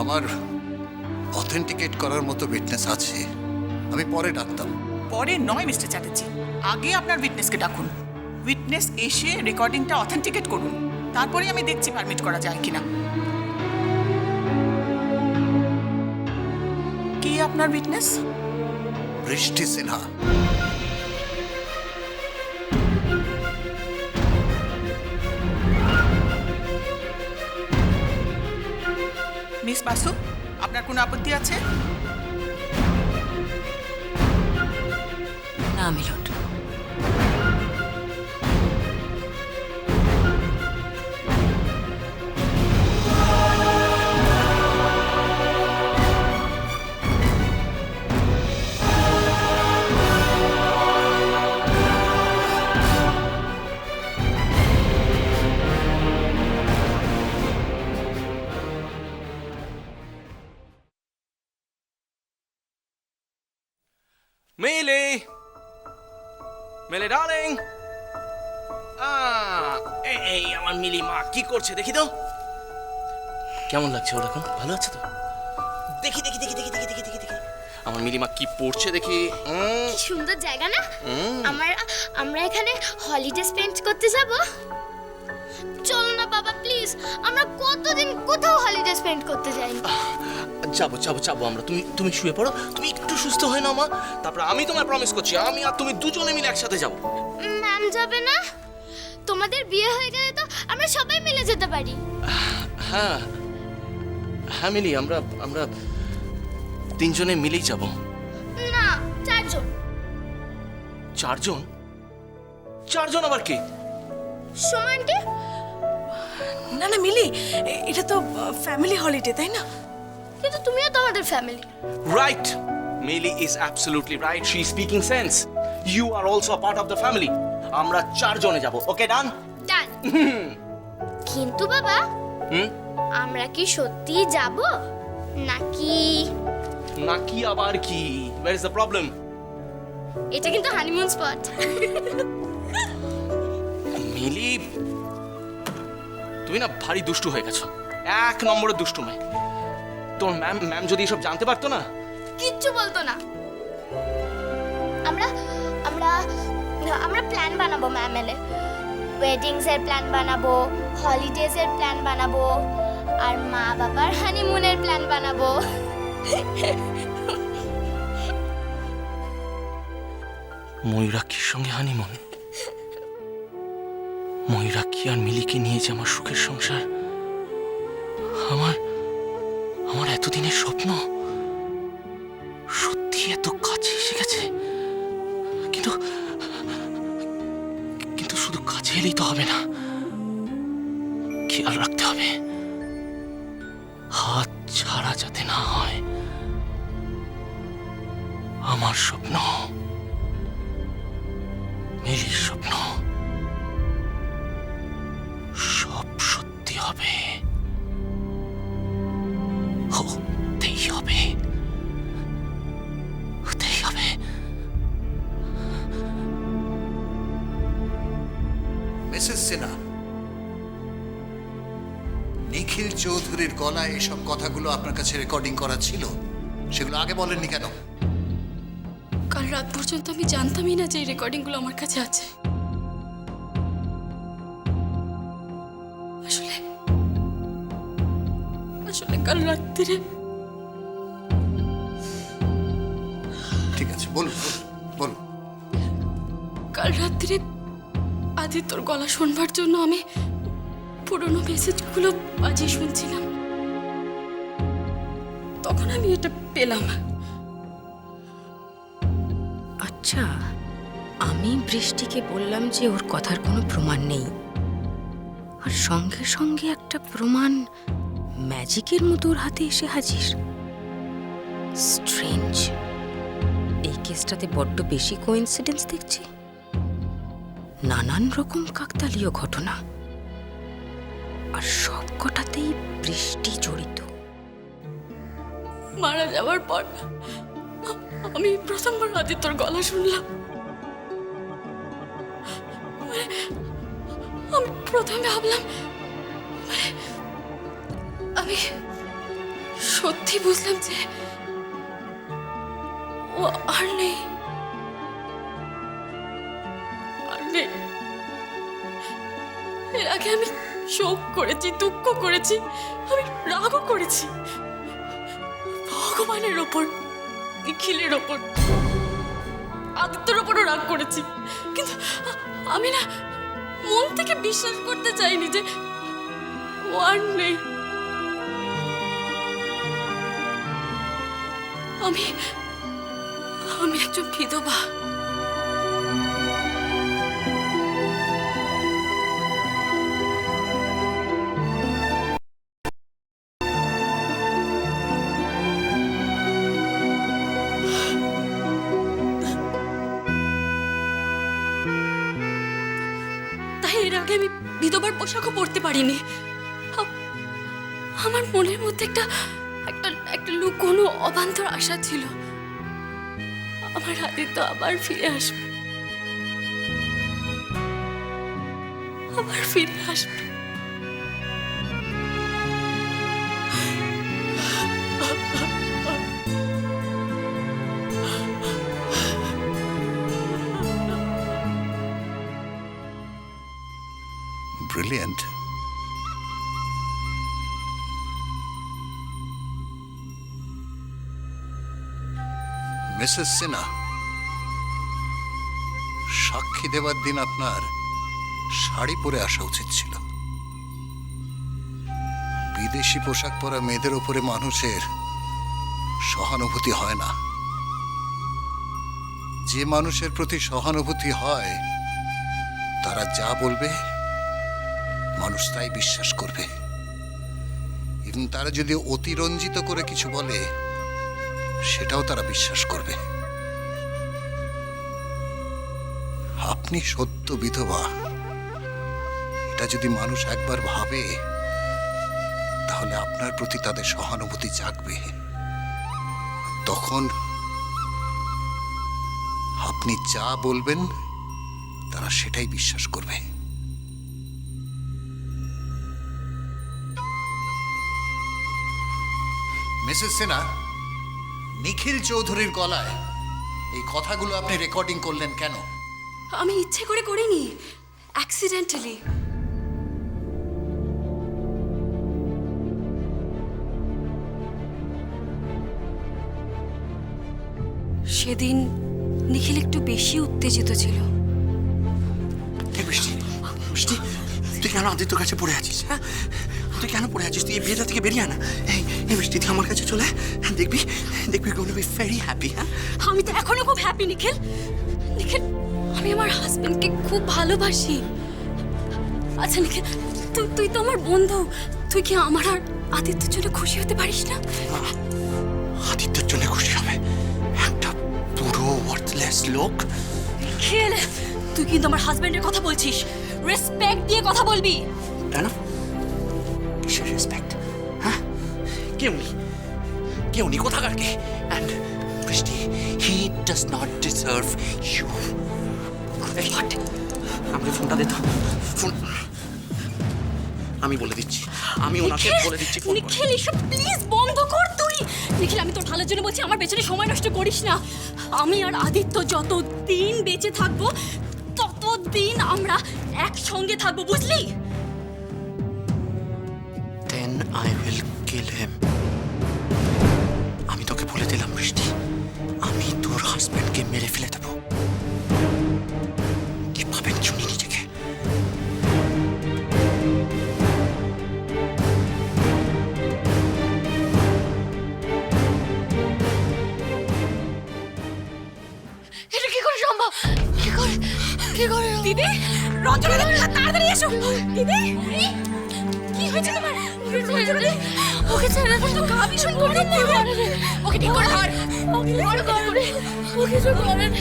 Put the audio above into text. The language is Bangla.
আমার অথেন্টিকেট করার মতো উইটনেস আছে, আমি পরে ডাকতাম। পরে নয় মিস্টার চ্যাটার্জি, আগে আপনার উইটনেসকে ডাকুন। উইটনেস এসে রেকর্ডিংটা অথেন্টিকেট করুন, তারপরে আমি দেখছি পারমিট করা যায় কিনা। কি আপনার উইটনেস? বৃষ্টি সিনহা। মিস বাসু, আপনার কোনো আপত্তি আছে? না মিলন, মিলি, মিলি ডার্লিং। এই আমার মিলি মা কি করছে দেখি তো। কেমন লাগছে ওর এখন? ভালো আছে তো? দেখি দেখি দেখি দেখি দেখি দেখি দেখি দেখি আমার মিলি মা কি পড়ছে দেখি। কি সুন্দর জায়গা না? আমরা এখানে হলিডে স্পেন্ড করতে যাব। চলো না বাবা প্লিজ, আমরা কতদিন কোথাও হলিডে স্পেন্ড করতে যাইনি। যাবো যাবো যাবো আমরা। তুমি শুয়ে পড়ো, তুমি একটু সুস্থ হয়ে নাও মা, তারপর আমি তোমায় প্রমিস করছি আমি আর তুমি দুজনে মিলে একসাথে যাবো। ম্যাম যাবে না? তোমাদের বিয়ে হয়ে গেলে তো আমরা সবাই মিলে যেতে পারি। হ্যাঁ হ্যাঁ মিলি, আমরা আমরা তিনজনে মিলেই যাব। না, চারজন। চারজন? চারজন আবার কি? সুমান্টি? না না মিলি, এটা তো ফ্যামিলি হলিডে, তাই না? কিন্তু তুমিও তো আমাদের family. Right. Mili is absolutely right. She is speaking sense. You are also a part of the family. আমরা চারজনে যাব। ওকে ডান? ডান। কিন্তু বাবা, আমরা কি সত্যি যাব নাকি? নাকি আবার কি? Where is the problem? এটা কিন্তু হানিমুন স্পট। মিলি, তুমি না ভারী দুষ্টু হয়ে গেছো। এক নম্বরের দুষ্টু মেয়ে। তোর ম্যাম যদি এসব জানতে পারতো না, কিচ্ছু বলতো না। আমরা আমরা আমরা প্ল্যান বানাবো ম্যাম এলে। ওয়েডিংস এর প্ল্যান বানাবো, হলিডেজ এর প্ল্যান বানাবো, আর মা বাবার হানিমুনের প্ল্যান বানাবো। ময়ূরাক্ষীর সঙ্গে হানিমুন? ময়ূরাক্ষী আর মিলিকে নিয়ে যে আমার সুখের সংসার, আমার এতদিনের স্বপ্ন সত্যি এত কাছে এসে গেছে। কিন্তু কিন্তু শুধু কাছে এলেই তো হবে না, খেয়াল রাখতে হবে হাত ছাড়া যাতে না হয়। আমার স্বপ্ন, মিলির স্বপ্ন সব সত্যি হবে। হতেই হবে, হতেই হবে। মিসেস সিনহা, নিখিল চৌধুরীর গলায় এসব কথাগুলো আপনার কাছে রেকর্ডিং করা ছিল, সেগুলো আগে বলেননি কেন? কাল রাত পর্যন্ত আমি জানতামই না যে এই রেকর্ডিংগুলো আমার কাছে আছে। আসলে আসলে কাল রাত্রিরে ঠিক আছে, বলুন বলুন। কাল রাত্রিরে আদিত্যর গলা শুনবার জন্য আমি পুরনো মেসেজগুলো বাজিয়ে শুনছিলাম। তখন আমি এটা পেলাম। আচ্ছা, আমি বৃষ্টিকে বললাম যে ওর কথার কোনো প্রমাণ নেই, আর সঙ্গে সঙ্গে একটা প্রমাণ ম্যাজিকের মতো ওর হাতে এসে হাজির। স্ট্রেঞ্জ। এই কেসটাতে বড্ড বেশি কোইন্সিডেন্স দেখছি। নানান রকম কাকতালীয় ঘটনা, আর সব কটাতেই বৃষ্টি জড়িত। মারা যাওয়ার পর আমি প্রথমবার আদিত্যর গলা শুনলাম। আমি প্রথমে ভাবলাম আমি সত্যি বুঝলাম যে ও আর নেই, আর নেই। এর আগে আমি শোক করেছি, দুঃখ করেছি, আমি রাগও করেছি ভগবানের ওপর, নিখিলের ওপর, আদিত্যর ওপরও রাগ করেছি। কিন্তু আমি না মন থেকে বিশ্বাস করতে চাইনি যে ও আর নেই। আমি একজন বিধবা। তাই এর আগে আমি বিধবার পোশাকও পরতে পারিনি। আমার মনের মধ্যে একটা একটা একটা লুকোনো অবান্তর আশা ছিল, আমার আদিত্য আবার ফিরে আসবে, আবার ফিরে আসবে। ব্রিলিয়েন্ট। মিসেস সিনহা, সাক্ষী দেওয়ার দিন আপনার শাড়ি পরে আসা উচিত ছিল। বিদেশি পোশাক পরা মেয়েদের উপরে মানুষের সহানুভূতি হয় না। যে মানুষের প্রতি সহানুভূতি হয় তারা যা বলবে মানুষ তাই বিশ্বাস করবে। এবং তারা যদি অতিরঞ্জিত করে কিছু বলে সেটাও তারা বিশ্বাস করবে। আপনি সত্য বিধবা, এটা যদি মানুষ একবার ভাবে তাহলে আপনার প্রতি তাদের সহানুভূতি জাগবে। তখন আপনি যা বলবেন তারা সেটাই বিশ্বাস করবে। মিসেস সিনহা, নিখিল চৌধুরীর গলায় এই কথাগুলো আপনি রেকর্ডিং করলেন কেন? আমি ইচ্ছে করে করিনি, অ্যাক্সিডেন্টালি। সেদিন নিখিল একটু বেশি উত্তেজিত ছিল। বৃষ্টি, বৃষ্টি, তুই কেন আদিত্যর কাছে পড়ে আছিস? হ্যাঁ, তুই কেন পড়ে আছিস? তুই এই বিয়েটা থেকে বেরিয়ে আনা। এই বৃষ্টি, তুই আমার কাছে চলে আয়। দেখবি, দেখবি গোনা বি ভেরি হ্যাপি। হ্যাঁ, আমি তো এখনো খুব হ্যাপি নিখিল। নিখিল, আমি আমার হাজবেন্ডকে খুব ভালোবাসি। আচ্ছা নিখিল, তুই তো আমার বন্ধু, তুই কি আমার আর আদিত্যর জন্য খুশি হতে পারিস না? আদিত্যর জন্য খুশি হবে একটা পুরো ওয়ার্থলেস লোক? নিখিল, তুই কিন্তু আমার হাজবেন্ডের কথা বলছিস, রেসপেক্ট দিয়ে কথা বলবি। কেন? কিসের রেসপেক্ট? হ্যাঁ, কে উনি? কে উনি? কোথাকার কে? And Brishti, he does not deserve you. What? আমাকে ফোনটা দে তো। ফোন আমি বলে দিচ্ছি, আমি ওনাকে বলে দিচ্ছি ফোন করে। নিখিল, এসব প্লিজ বন্ধ কর তুই। নিখিল, আমি তোর ভালোর জন্য বলছি, আমার পেছনে সময় নষ্ট করিস না। আমি আর আদিত্য যতদিন বেঁচে থাকবো ততদিন আমরা একসঙ্গে থাকবো, বুঝলি? Then I will kill him. আমি তোকে বলে দিলাম বৃষ্টি, আমি তোর হাজবেন্ডকে মেরে ফেলে দেবো। কি ভাবেন শুনি নিজেকে? এটা কি করে সম্ভব? কি করে দিদি? রঞ্জনা, তাড়াতাড়ি এসো। দিদি, কি হয়েছে তোমার? রঞ্জনা, ওকে ছেড়ে দাও, তো গা ভীষণ করে দিতে হবে। ওকে ঠিক করে ধর, ওকে ঠিক করে, ওকে কিছু করেন।